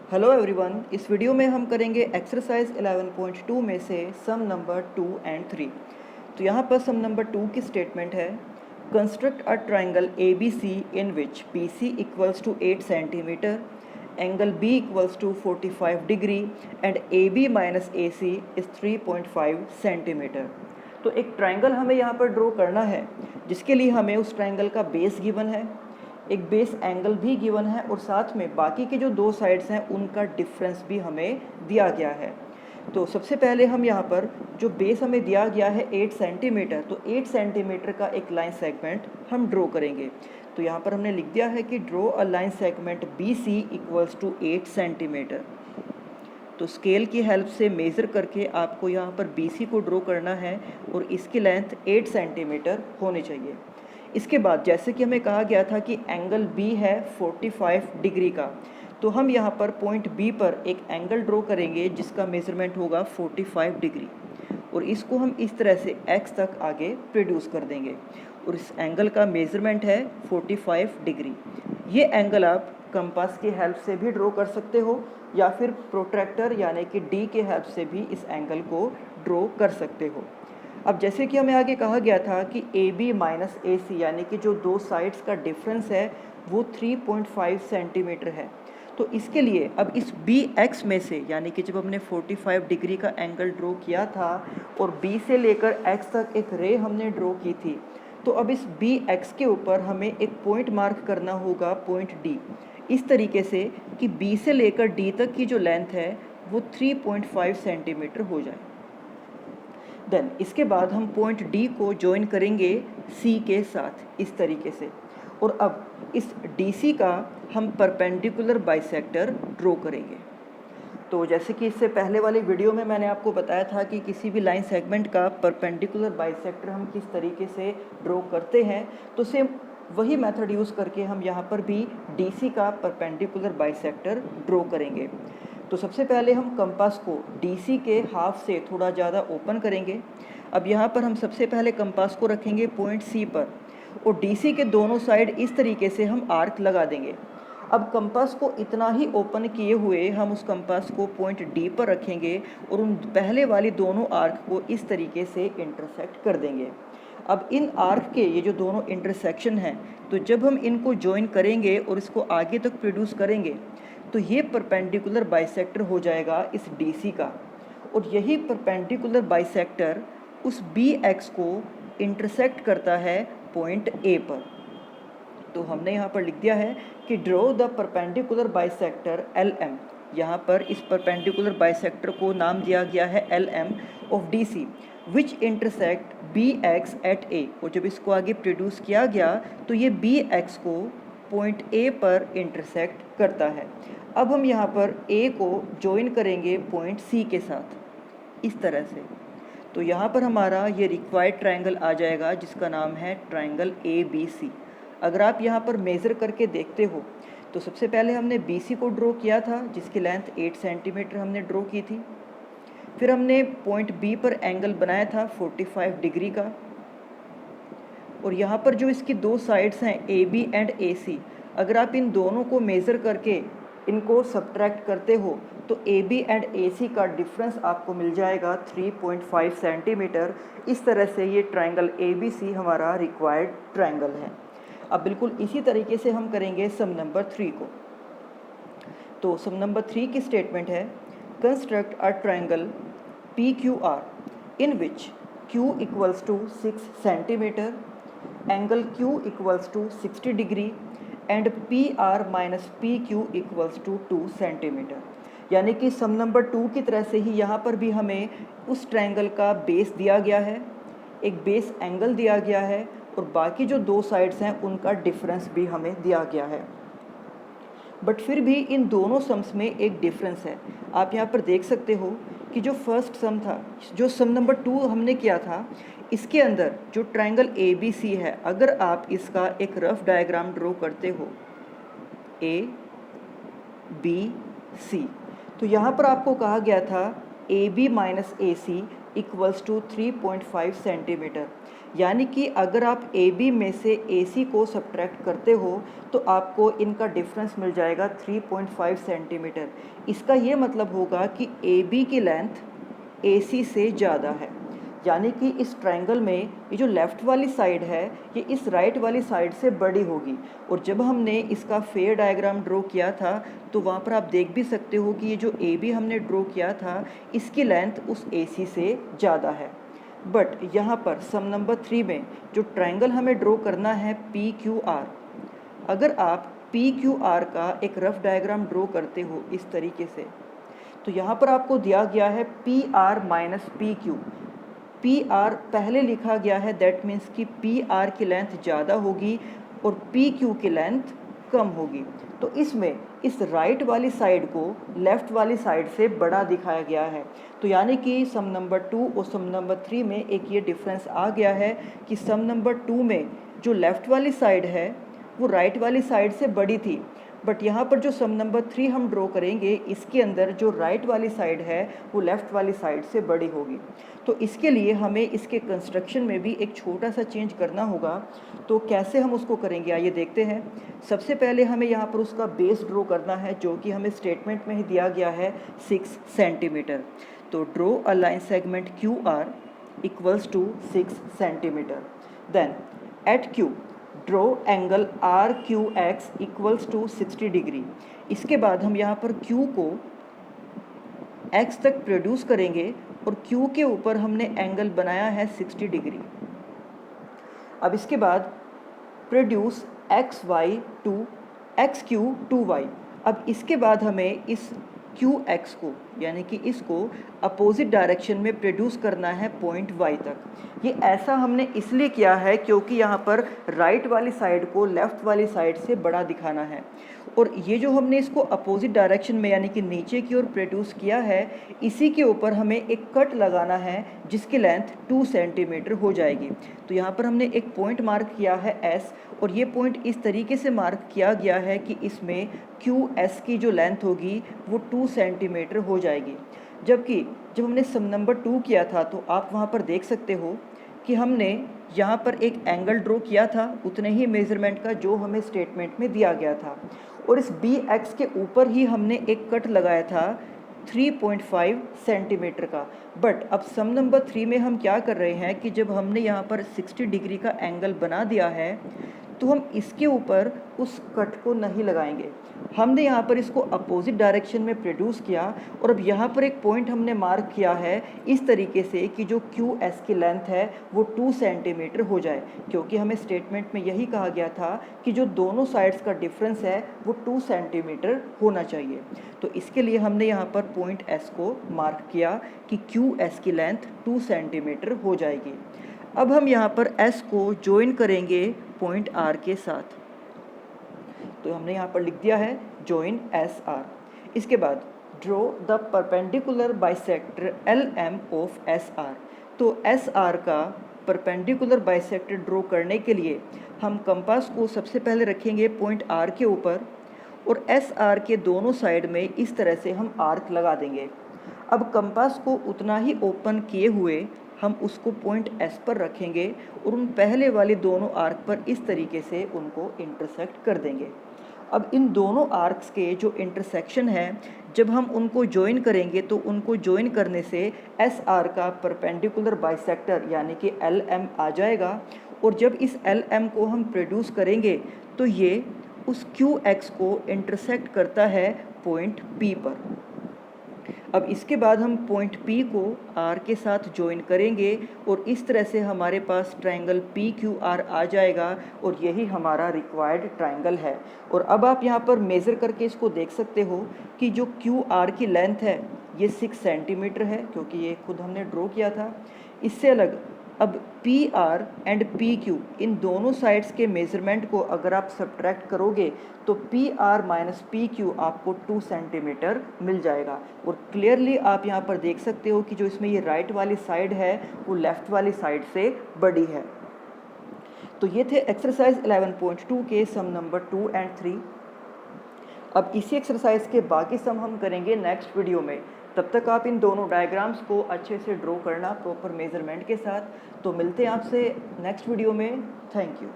Hello everyone, इस video में हम करेंगे एक्सरसाइज 11.2 में से सम नंबर 2 एंड 3। तो यहाँ पर सम नंबर 2 की स्टेटमेंट है, construct a triangle A B C in which B C equals to 8 centimetre, angle B equals to 45 degree and A B minus A C is 3.5 centimetre. तो एक triangle हमें यहाँ पर ड्रॉ करना है, जिसके लिए हमें उस ट्राइंगल का बेस गिवन है, एक बेस एंगल भी गिवन है और साथ में बाकी के जो दो साइड्स हैं उनका डिफरेंस भी हमें दिया गया है। तो सबसे पहले हम यहाँ पर जो बेस हमें दिया गया है 8 सेंटीमीटर, तो 8 सेंटीमीटर का एक लाइन सेगमेंट हम ड्रॉ करेंगे। तो यहाँ पर हमने लिख दिया है कि draw a line segment B C equals to 8 centimetre. तो स्केल की हेल्प से मेज़र करके आपको यहाँ पर बी सी को ड्रॉ करना है और इसकी लेंथ 8 सेंटीमीटर होनी चाहिए। इसके बाद जैसे कि हमें कहा गया था कि एंगल बी है 45 डिग्री का, तो हम यहाँ पर पॉइंट बी पर एक एंगल ड्रॉ करेंगे जिसका मेज़रमेंट होगा 45 डिग्री और इसको हम इस तरह से एक्स तक आगे प्रोड्यूस कर देंगे और इस एंगल का मेज़रमेंट है 45 डिग्री। ये एंगल आप कंपास की हेल्प से भी ड्रॉ कर सकते हो या फिर प्रोट्रैक्टर यानी कि डी के हेल्प से भी इस एंगल को ड्रॉ कर सकते हो। अब जैसे कि हमें आगे कहा गया था कि ए बी माइनस ए सी यानी कि जो दो साइड्स का डिफरेंस है वो 3.5 सेंटीमीटर है। तो इसके लिए अब इस बी एक्स में से यानी कि जब हमने 45 डिग्री का एंगल ड्रॉ किया था और बी से लेकर एक्स तक एक रे हमने ड्रॉ की थी, तो अब इस बी एक्स के ऊपर हमें एक पॉइंट मार्क करना होगा, पॉइंट डी, इस तरीके से कि बी से लेकर डी तक की जो लेंथ है वो 3.5 सेंटीमीटर हो जाए। देन इसके बाद हम पॉइंट डी को ज्वाइन करेंगे सी के साथ इस तरीके से, और अब इस डी सी का हम परपेंडिकुलर बाइसेक्टर ड्रॉ करेंगे। तो जैसे कि इससे पहले वाली वीडियो में मैंने आपको बताया था कि किसी भी लाइन सेगमेंट का परपेंडिकुलर बाइसेक्टर हम किस तरीके से ड्रॉ करते हैं, तो सेम वही मेथड यूज़ करके हम यहाँ पर भी डी सी का परपेंडिकुलर बाइसेक्टर ड्रॉ करेंगे। तो सबसे पहले हम कंपास को DC के हाफ से थोड़ा ज़्यादा ओपन करेंगे। अब यहाँ पर हम सबसे पहले कंपास को रखेंगे पॉइंट C पर और DC के दोनों साइड इस तरीके से हम आर्क लगा देंगे। अब कंपास को इतना ही ओपन किए हुए हम उस कंपास को पॉइंट D पर रखेंगे और उन पहले वाली दोनों आर्क को इस तरीके से इंटरसेक्ट कर देंगे। अब इन आर्क के ये जो दोनों इंटरसेक्शन हैं, तो जब हम इनको ज्वाइन करेंगे और इसको आगे तक प्रोड्यूस करेंगे तो ये परपेंडिकुलर बाइसेक्टर हो जाएगा इस DC का, और यही परपेंडिकुलर बाइसेक्टर उस BX को इंटरसेक्ट करता है पॉइंट A पर। तो हमने यहाँ पर लिख दिया है कि draw the perpendicular bisector LM। यहाँ पर इस परपेंडिकुलर बाइसेक्टर को नाम दिया गया है LM of DC which intersect BX at A, और जब इसको आगे प्रोड्यूस किया गया तो ये BX को पॉइंट A पर इंटरसेक्ट करता है। अब हम यहाँ पर A को ज्वाइन करेंगे पॉइंट C के साथ इस तरह से। तो यहाँ पर हमारा ये रिक्वायर्ड ट्रायंगल आ जाएगा जिसका नाम है ट्रायंगल ABC। अगर आप यहाँ पर मेज़र करके देखते हो तो सबसे पहले हमने BC को ड्रॉ किया था जिसकी लेंथ 8 सेंटीमीटर हमने ड्रॉ की थी। फिर हमने पॉइंट B पर एंगल बनाया था 45 डिग्री का, और यहाँ पर जो इसकी दो साइड्स हैं AB एंड AC, अगर आप इन दोनों को मेज़र करके इनको सब्ट्रैक्ट करते हो तो AB एंड AC का डिफरेंस आपको मिल जाएगा 3.5 सेंटीमीटर। इस तरह से ये ट्रायंगल ABC हमारा रिक्वायर्ड ट्रायंगल है। अब बिल्कुल इसी तरीके से हम करेंगे सम नंबर 3 को। तो सम नंबर 3 की स्टेटमेंट है, construct a triangle PQR in which Q equals to 6 centimetre, angle Q equals to 60 degree and PR minus PQ equals to 2 centimetre. यानी कि सम नंबर 2 की तरह से ही यहाँ पर भी हमें उस ट्रायंगल का बेस दिया गया है, एक बेस एंगल दिया गया है और बाकी जो दो साइड्स हैं उनका डिफरेंस भी हमें दिया गया है। बट फिर भी इन दोनों सम्स में एक डिफरेंस है। आप यहाँ पर देख सकते हो कि जो फर्स्ट सम था, जो सम नंबर 2 हमने किया था, इसके अंदर जो ट्रायंगल ABC है, अगर आप इसका एक रफ डायग्राम ड्रॉ करते हो ABC, तो यहाँ पर आपको कहा गया था AB minus AC equals to 3.5 centimetre. यानी कि अगर आप ए बी में से ए सी को सब्ट्रैक्ट करते हो तो आपको इनका डिफरेंस मिल जाएगा 3.5 सेंटीमीटर। इसका ये मतलब होगा कि ए बी की लेंथ ए सी से ज़्यादा है, यानी कि इस ट्रायंगल में ये जो लेफ़्ट वाली साइड है ये इस राइट वाली साइड से बड़ी होगी। और जब हमने इसका फेयर डायग्राम ड्रॉ किया था तो वहाँ पर आप देख भी सकते हो कि ये जो ए बी हमने ड्रॉ किया था इसकी लेंथ उस ए सी से ज़्यादा है। बट यहाँ पर सम नंबर 3 में जो ट्रायंगल हमें ड्रॉ करना है पी क्यू आर, अगर आप पी क्यू आर का एक रफ डायग्राम ड्रॉ करते हो इस तरीके से, तो यहाँ पर आपको दिया गया है P R minus P Q. P R पहले लिखा गया है, दैट मीन्स कि पी आर की लेंथ ज़्यादा होगी और पी क्यू की लेंथ कम होगी। तो इसमें इस राइट वाली साइड को लेफ़्ट वाली साइड से बड़ा दिखाया गया है। तो यानी कि सम नंबर 2 और सम नंबर 3 में एक ये डिफरेंस आ गया है कि सम नंबर 2 में जो लेफ़्ट वाली साइड है वो राइट वाली साइड से बड़ी थी, बट यहाँ पर जो सम नंबर 3 हम ड्रॉ करेंगे इसके अंदर जो राइट वाली साइड है वो लेफ़्ट वाली साइड से बड़ी होगी। तो इसके लिए हमें इसके कंस्ट्रक्शन में भी एक छोटा सा चेंज करना होगा। तो कैसे हम उसको करेंगे आइए देखते हैं। सबसे पहले हमें यहाँ पर उसका बेस ड्रॉ करना है जो कि हमें स्टेटमेंट में ही दिया गया है 6 सेंटीमीटर। तो draw a line segment Q R equals to 6 centimetre. Then at Q draw angle R Q X equals to 60 degree. इसके बाद हम यहाँ पर Q को X तक प्रोड्यूस करेंगे और Q के ऊपर हमने एंगल बनाया है 60 डिग्री। अब इसके बाद produce X Y to X Q to Y. अब इसके बाद हमें इस क्यू एक्स को यानी कि इसको अपोजिट डायरेक्शन में प्रोड्यूस करना है पॉइंट वाई तक। ये ऐसा हमने इसलिए किया है क्योंकि यहाँ पर राइट वाली साइड को लेफ़्ट वाली साइड से बड़ा दिखाना है। और ये जो हमने इसको अपोजिट डायरेक्शन में यानी कि नीचे की ओर प्रोड्यूस किया है इसी के ऊपर हमें एक कट लगाना है जिसकी लेंथ 2 सेंटीमीटर हो जाएगी। तो यहाँ पर हमने एक पॉइंट मार्क किया है S और ये पॉइंट इस तरीके से मार्क किया गया है कि इसमें QS की जो लेंथ होगी वो 2 सेंटीमीटर हो जाएगी। जबकि जब हमने सम नंबर 2 किया था तो आप वहाँ पर देख सकते हो कि हमने यहाँ पर एक एंगल ड्रॉ किया था उतने ही मेज़रमेंट का जो हमें स्टेटमेंट में दिया गया था और इस BX के ऊपर ही हमने एक कट लगाया था 3.5 सेंटीमीटर का। बट अब सम नंबर 3 में हम क्या कर रहे हैं कि जब हमने यहाँ पर 60 डिग्री का एंगल बना दिया है तो हम इसके ऊपर उस कट को नहीं लगाएंगे। हमने यहाँ पर इसको अपोजिट डायरेक्शन में प्रोड्यूस किया और अब यहाँ पर एक पॉइंट हमने मार्क किया है इस तरीके से कि जो QS की लेंथ है वो 2 सेंटीमीटर हो जाए, क्योंकि हमें स्टेटमेंट में यही कहा गया था कि जो दोनों साइड्स का डिफरेंस है वो 2 सेंटीमीटर होना चाहिए। तो इसके लिए हमने यहाँ पर पॉइंट S को मार्क किया कि QS की लेंथ 2 सेंटीमीटर हो जाएगी। अब हम यहाँ पर S को ज्वाइन करेंगे पॉइंट R के साथ, तो हमने यहाँ पर लिख दिया है ज्वाइन SR। इसके बाद draw the perpendicular bisector LM of SR। तो SR का परपेंडिकुलर बाइसेक्टर ड्रॉ करने के लिए हम कंपास को सबसे पहले रखेंगे पॉइंट R के ऊपर और SR के दोनों साइड में इस तरह से हम आर्क लगा देंगे। अब कंपास को उतना ही ओपन किए हुए हम उसको पॉइंट S पर रखेंगे और उन पहले वाली दोनों आर्क पर इस तरीके से उनको इंटरसेक्ट कर देंगे। अब इन दोनों आर्क्स के जो इंटरसेक्शन है जब हम उनको ज्वाइन करेंगे तो उनको ज्वाइन करने से SR का परपेंडिकुलर बाइसेक्टर यानी कि LM आ जाएगा और जब इस LM को हम प्रोड्यूस करेंगे तो ये उस QX को इंटरसेक्ट करता है पॉइंट P पर। अब इसके बाद हम पॉइंट P को R के साथ ज्वाइन करेंगे और इस तरह से हमारे पास ट्रायंगल PQR आ जाएगा और यही हमारा रिक्वायर्ड ट्रायंगल है। और अब आप यहाँ पर मेज़र करके इसको देख सकते हो कि जो QR की लेंथ है ये 6 सेंटीमीटर है, क्योंकि ये खुद हमने ड्रॉ किया था। इससे अलग अब PR एंड PQ इन दोनों साइड्स के मेज़रमेंट को अगर आप सब्ट्रैक्ट करोगे तो PR माइनस PQ आपको 2 सेंटीमीटर मिल जाएगा। और क्लियरली आप यहाँ पर देख सकते हो कि जो इसमें ये राइट वाली साइड है वो लेफ़्ट वाली साइड से बड़ी है। तो ये थे एक्सरसाइज 11.2 के सम नंबर 2 एंड 3। अब इसी एक्सरसाइज के बाकी सम हम करेंगे नेक्स्ट वीडियो में। तब तक आप इन दोनों डायग्राम्स को अच्छे से ड्रॉ करना प्रॉपर मेजरमेंट के साथ। तो मिलते हैं आपसे नेक्स्ट वीडियो में। Thank you.